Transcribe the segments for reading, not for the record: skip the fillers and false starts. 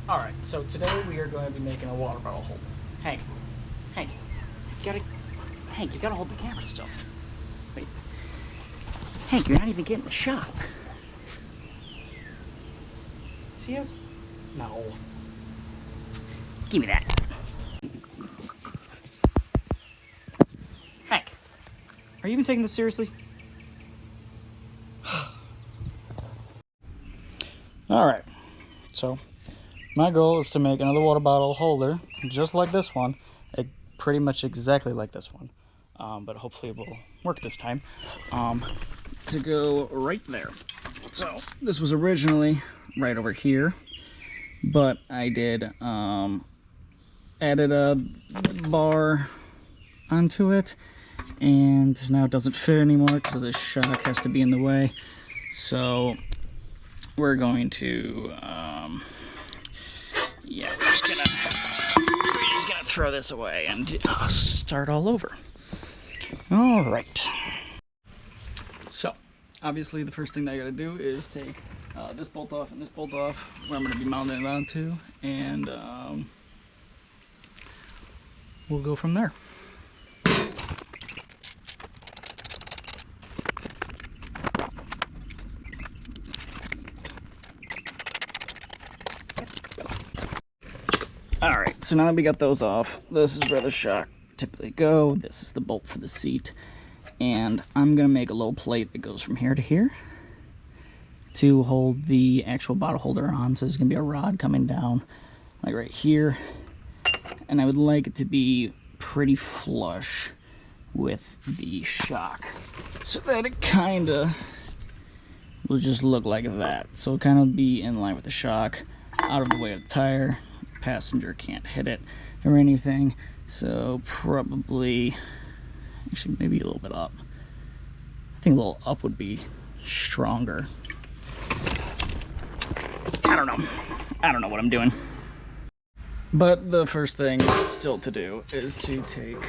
Alright, so today we are going to be making a water bottle holder. Hank, you gotta hold the camera still. Wait. Hank, you're not even getting the shot. See us? No. Give me that. Hank, are you even taking this seriously? Alright, so my goal is to make another water bottle holder just like this one, pretty much exactly like this one, but hopefully it will work this time, to go right there. So this was originally right over here, but I did added a bar onto it, and now it doesn't fit anymore because the shock has to be in the way. So we're going to yeah, we're just gonna throw this away and start all over. All right. So obviously the first thing that I gotta do is take this bolt off and this bolt off, where I'm gonna be mounting it onto, and we'll go from there. Alright, so now that we got those off, this is where the shock typically go. This is the bolt for the seat. And I'm going to make a little plate that goes from here to here to hold the actual bottle holder on. So there's going to be a rod coming down, like right here. And I would like it to be pretty flush with the shock, so that it kind of will just look like that. So it'll kind of be in line with the shock, out of the way of the tire. Passenger can't hit it or anything, so probably, actually maybe a little bit up. I think a little up would be stronger. I don't know what I'm doing. But the first thing still to do is to take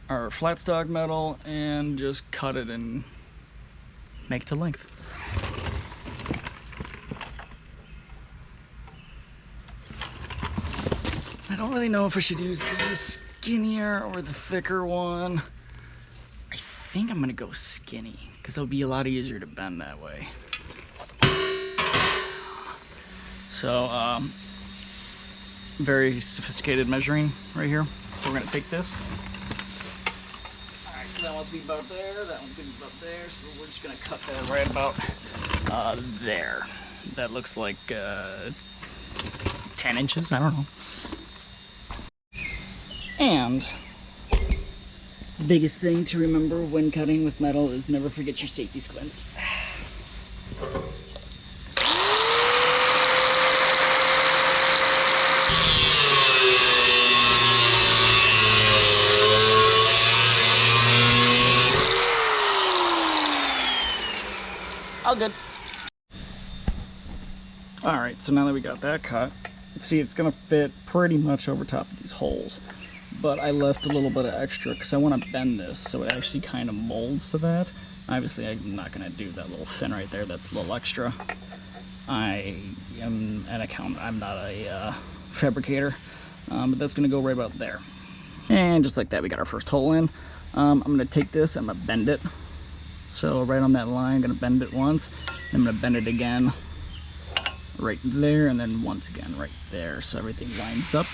our flat stock metal and just cut it and make it to length. I don't really know if I should use the skinnier or the thicker one. I think I'm gonna go skinny, because it'll be a lot easier to bend that way. So, very sophisticated measuring right here. So we're gonna take this. Alright, so that one's be about there, that one's gonna be about there, so we're just gonna cut that right about there. That looks like 10 inches, I don't know. And the biggest thing to remember when cutting with metal is never forget your safety squints. All good. Alright, so now that we got that cut, see, it's gonna fit pretty much over top of these holes. But I left a little bit of extra because I want to bend this so it actually kind of molds to that. Obviously, I'm not going to do that little fin right there. That's a little extra. I am an accountant. I'm not a fabricator. But that's going to go right about there. And just like that, we got our first hole in. I'm going to take this and I'm going to bend it. So right on that line, I'm going to bend it once. I'm going to bend it again right there, and then once again right there. So everything lines up.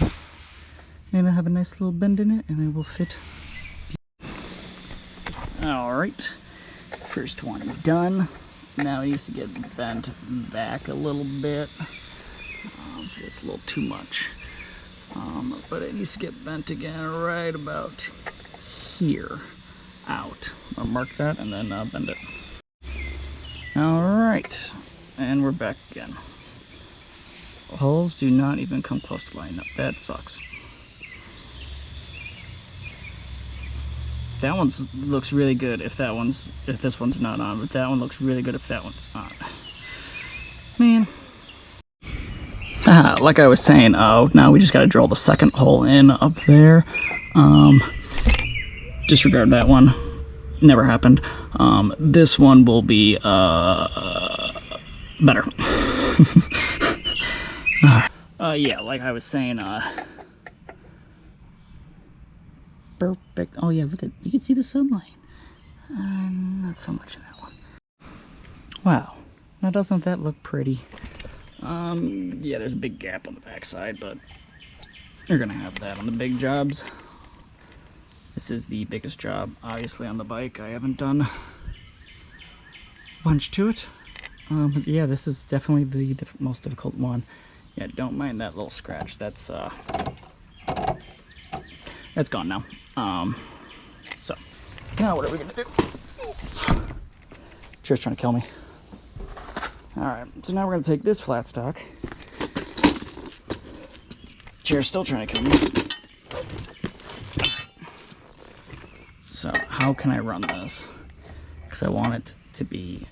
And I have a nice little bend in it, and it will fit. Alright, first one done. Now it needs to get bent back a little bit. So it's a little too much. But it needs to get bent again right about here out. I'll mark that and then bend it. Alright, and we're back again. Holes do not even come close to lining up. That sucks. That one looks really good if this one's not on, but that one looks really good if that one's on. Man. Like I was saying, now we just gotta drill the second hole in up there. Disregard that one. Never happened. This one will be better. Yeah, like I was saying, perfect. Oh yeah, look at, you can see the sunlight. Not so much in that one. Wow, now doesn't that look pretty? Yeah, there's a big gap on the backside, but you're gonna have that on the big jobs. This is the biggest job, obviously, on the bike. I haven't done a bunch to it. But yeah, this is definitely the most difficult one. Yeah, don't mind that little scratch. That's gone now. So now what are we gonna do? Chair's trying to kill me. All right, so now we're gonna take this flat stock. Chair's still trying to kill me. So how can I run this? Because I want it to be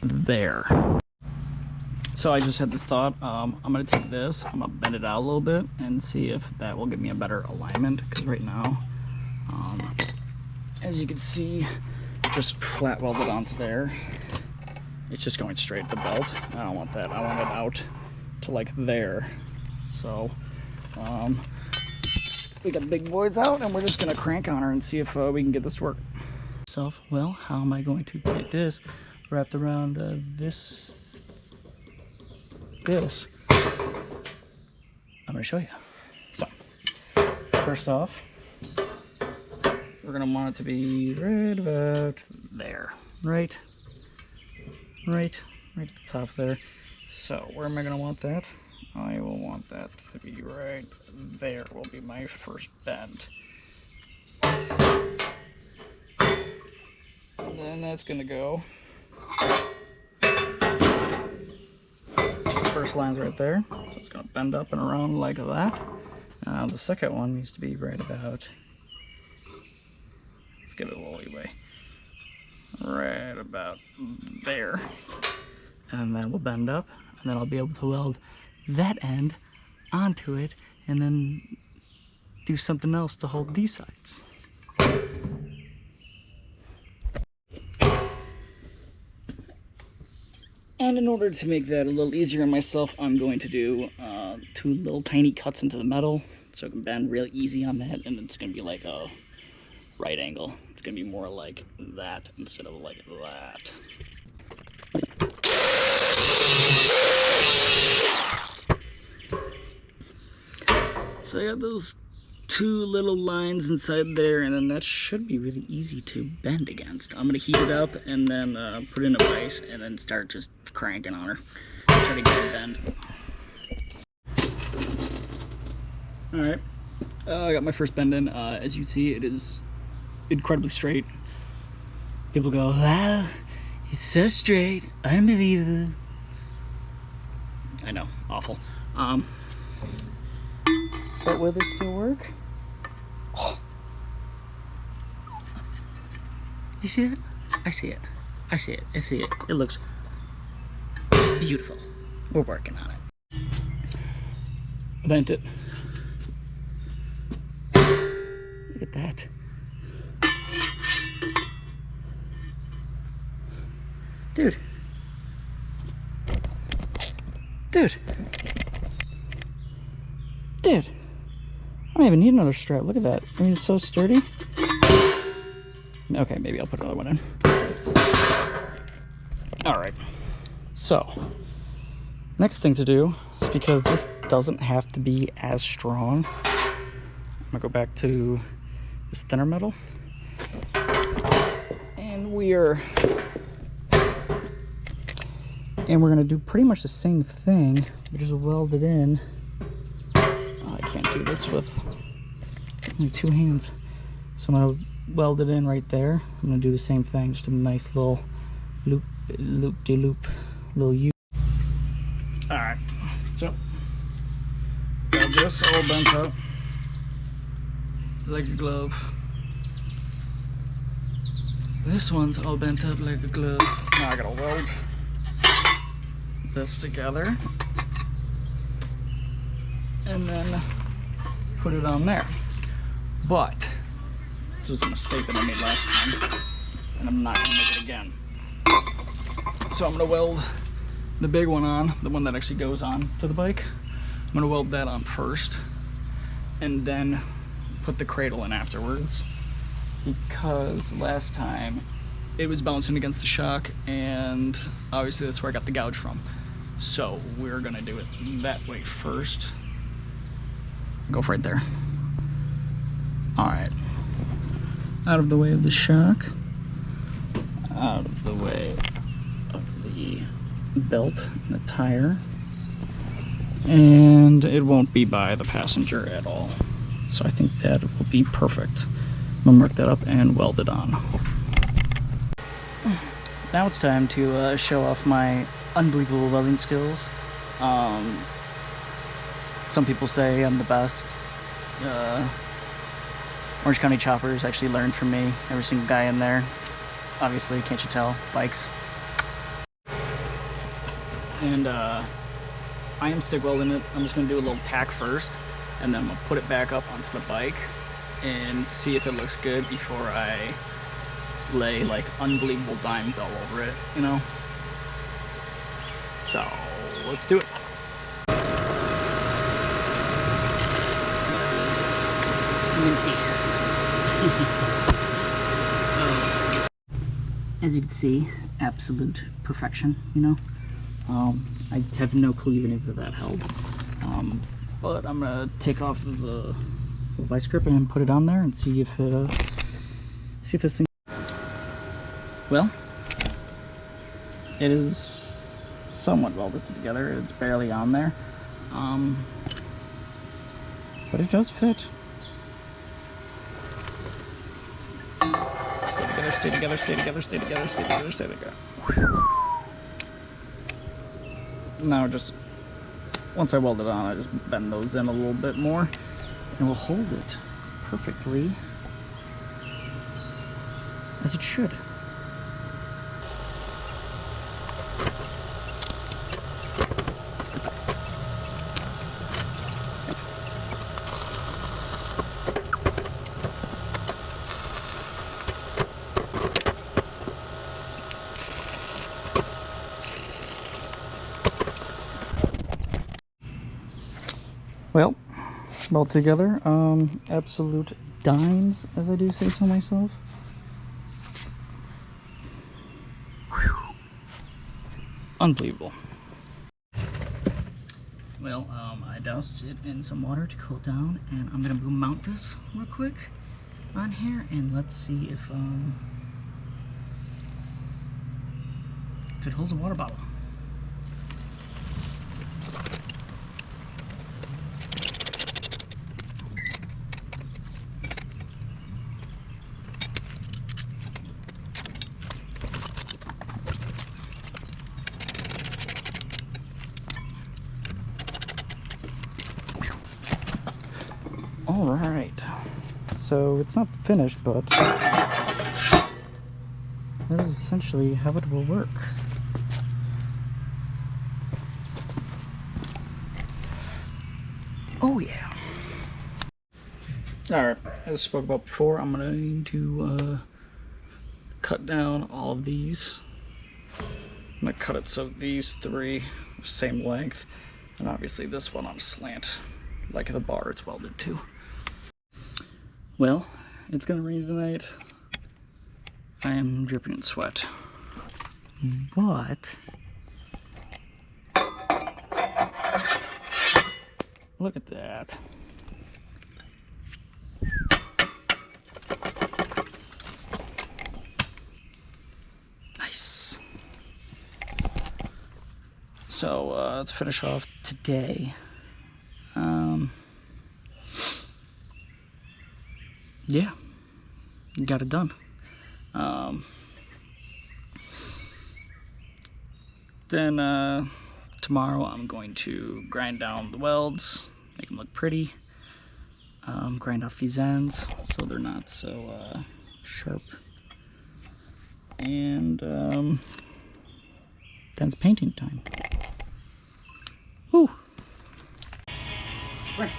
there. So I just had this thought. I'm gonna take this, I'm gonna bend it out a little bit and see if that will give me a better alignment. Because right now, as you can see, just flat welded onto there. It's just going straight to the belt. I don't want that. I want it out to like there. So we got the big boys out and we're just gonna crank on her and see if we can get this to work. So, well, how am I going to get this wrapped around this? I'm gonna show you. So, first off, we're gonna want it to be right about there, right at the top there. So, where am I gonna want that? I will want that to be right there. Will be my first bend, and then that's gonna go. First line's right there, so it's going to bend up and around like that. The second one needs to be right about, let's give it a little leeway, right about there, and then we'll bend up, and then I'll be able to weld that end onto it and then do something else to hold these sides. And in order to make that a little easier on myself, I'm going to do 2 little tiny cuts into the metal so it can bend real easy on that, and it's going to be like a right angle. It's going to be more like that instead of like that. So I got those 2 little lines inside there, and then that should be really easy to bend against. I'm going to heat it up and then put it in a vise and then start just cranking on her. Try to get it bend. Alright, I got my first bend in. As you see, it is incredibly straight. People go, wow, it's so straight, unbelievable. I know, awful. But will this still work? Oh. You see it? I see it. I see it. I see it. It looks beautiful. We're working on it. Bent it. Look at that. Dude. Dude. Dude. I don't even need another strap. Look at that. I mean, it's so sturdy. Okay, maybe I'll put another one in. Alright. So, next thing to do is, because this doesn't have to be as strong, I'm going to go back to this thinner metal. And we're going to do pretty much the same thing, but just weld it in. Oh, I can't do this with only 2 hands. So I'm going to weld it in right there. I'm going to do the same thing, just a nice little loop-de-loop, little U. Alright, so got this all bent up like a glove. This one's all bent up like a glove. Now I gotta weld this together and then put it on there. But this was a mistake that I made last time, and I'm not gonna make it again. So I'm gonna weld the big one on, the one that actually goes on to the bike. I'm gonna weld that on first and then put the cradle in afterwards, because last time it was bouncing against the shock and obviously that's where I got the gouge from. So we're gonna do it that way first. Go right there. All right. Out of the way of the shock, out of the way of the belt and the tire, and it won't be by the passenger at all. So I think that will be perfect. I'm gonna mark that up and weld it on. Now it's time to show off my unbelievable welding skills. Some people say I'm the best. Orange County Choppers actually learned from me. Every single guy in there. Obviously, can't you tell? Bikes. And I am stick welding it. I'm just gonna do a little tack first, and then I'm gonna put it back up onto the bike and see if it looks good before I lay like unbelievable dimes all over it, you know? So, let's do it. As you can see, absolute perfection, you know? I have no clue even if that held. But I'm gonna take off the vice grip and put it on there and see if this thing. Well, it is somewhat welded together. It's barely on there, but it does fit. Stay together, stay together, stay together, stay together, stay together, stay together. Now just, once I weld it on, I just bend those in a little bit more and we'll hold it perfectly as it should. Well, all together, absolute dimes, as I do say so myself. Whew. Unbelievable. Well, I doused it in some water to cool down, and I'm gonna mount this real quick on here, and let's see if it holds a water bottle. All right, so it's not finished, but that is essentially how it will work. Oh yeah. All right, as I spoke about before, I'm going to cut down all of these. I'm gonna cut it so these three are same length, and obviously this one on a slant, like the bar it's welded to. Well, it's gonna rain tonight. I am dripping in sweat. But look at that. Nice. So let's finish off today. Yeah, got it done. Then tomorrow I'm going to grind down the welds, make them look pretty, grind off these ends so they're not so sharp, and then it's painting time. Woo! Right.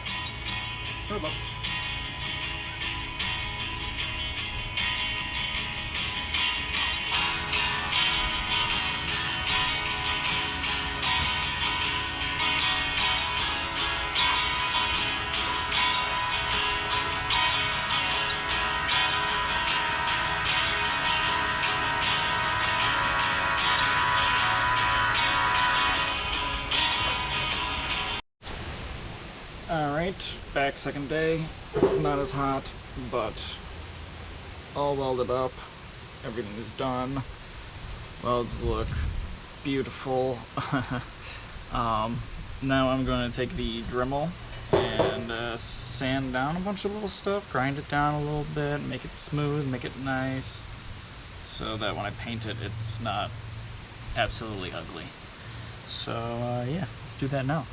Alright, back second day. Not as hot, but all welded up. Everything is done. Welds look beautiful. Now I'm going to take the Dremel and sand down a bunch of little stuff, grind it down a little bit, make it smooth, make it nice, so that when I paint it, it's not absolutely ugly. So yeah, let's do that now.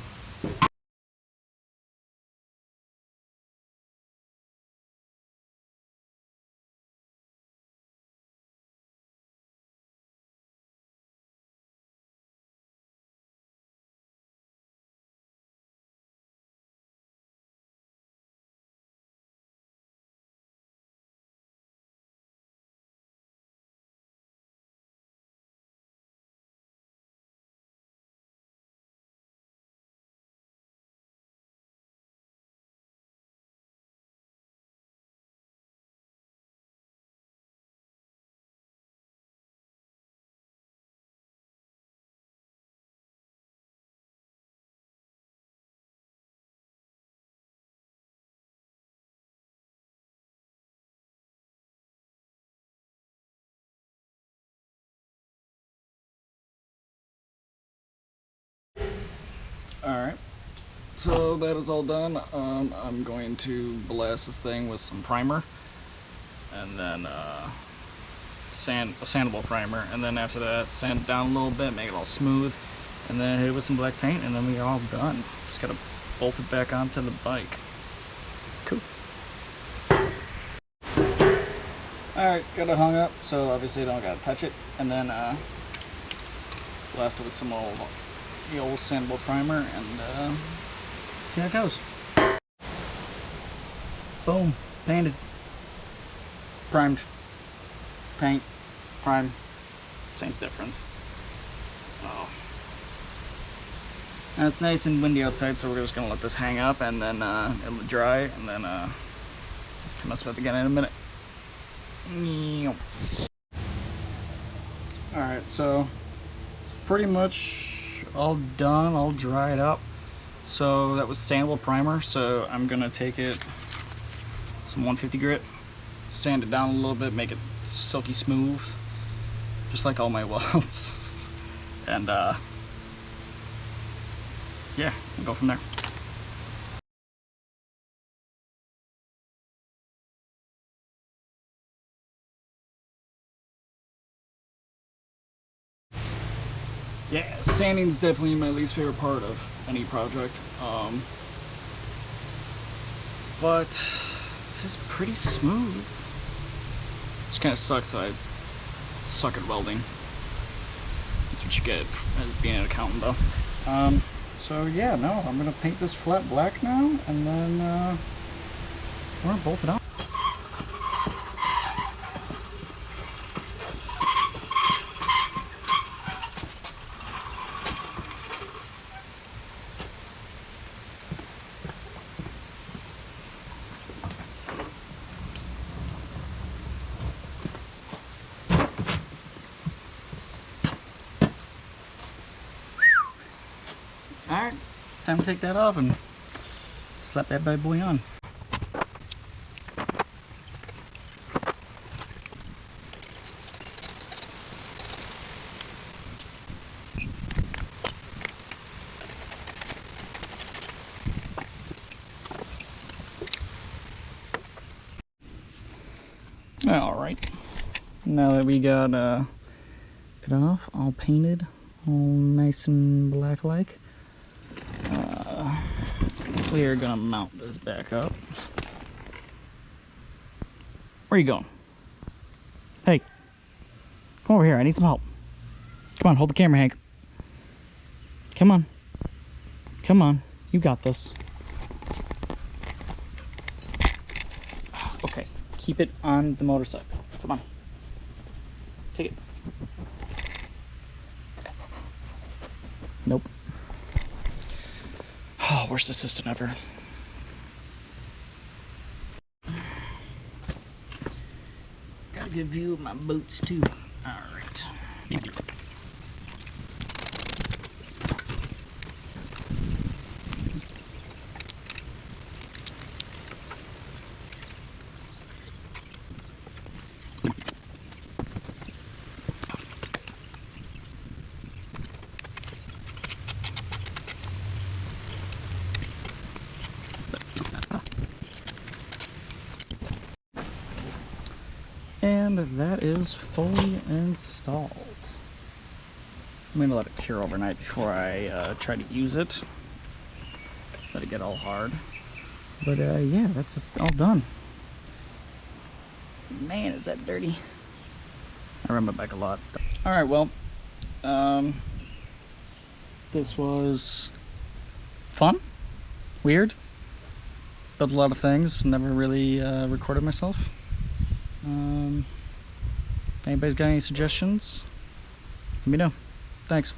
Alright, so that is all done. I'm going to blast this thing with some primer, and then a sandable primer, and then after that sand it down a little bit, make it all smooth, and then hit it with some black paint, and then we're all done. Just gotta bolt it back onto the bike. Cool. Alright, got it hung up, so obviously don't gotta touch it, and then blast it with some the old sandable primer, and see how it goes. Boom, painted, primed, paint, prime, same difference. Oh. Now it's nice and windy outside, so we're just gonna let this hang up, and then it'll dry, and then come mess with it again in a minute. Alright, so it's pretty much all done, all dried up. So that was sandable primer, so I'm gonna take it, some 150 grit, sand it down a little bit, make it silky smooth, just like all my welds. And yeah, we'll go from there. Yeah, sanding's definitely my least favorite part of any project. But this is pretty smooth. Just kind of sucks that I suck at welding. That's what you get as being an accountant, though. So yeah, no, I'm gonna paint this flat black now, and then we're gonna bolt it on. Alright, time to take that off and slap that bad boy on. Alright, now that we got it off, all painted, all nice and black-like, we are gonna mount this back up. Where are you going? Hey, come over here, I need some help. Come on, hold the camera, Hank. Come on. Come on, you got this. Okay, keep it on the motorcycle. Come on. Take it. Nope. Oh, worst assistant ever. Got a good view of my boots too. Alright. And that is fully installed. I'm gonna let it cure overnight before I try to use it. Let it get all hard. But yeah, that's just all done. Man, is that dirty. I run my bike a lot. Alright, well, this was fun, weird, built a lot of things, never really recorded myself. Anybody's got any suggestions? Let me know. Thanks.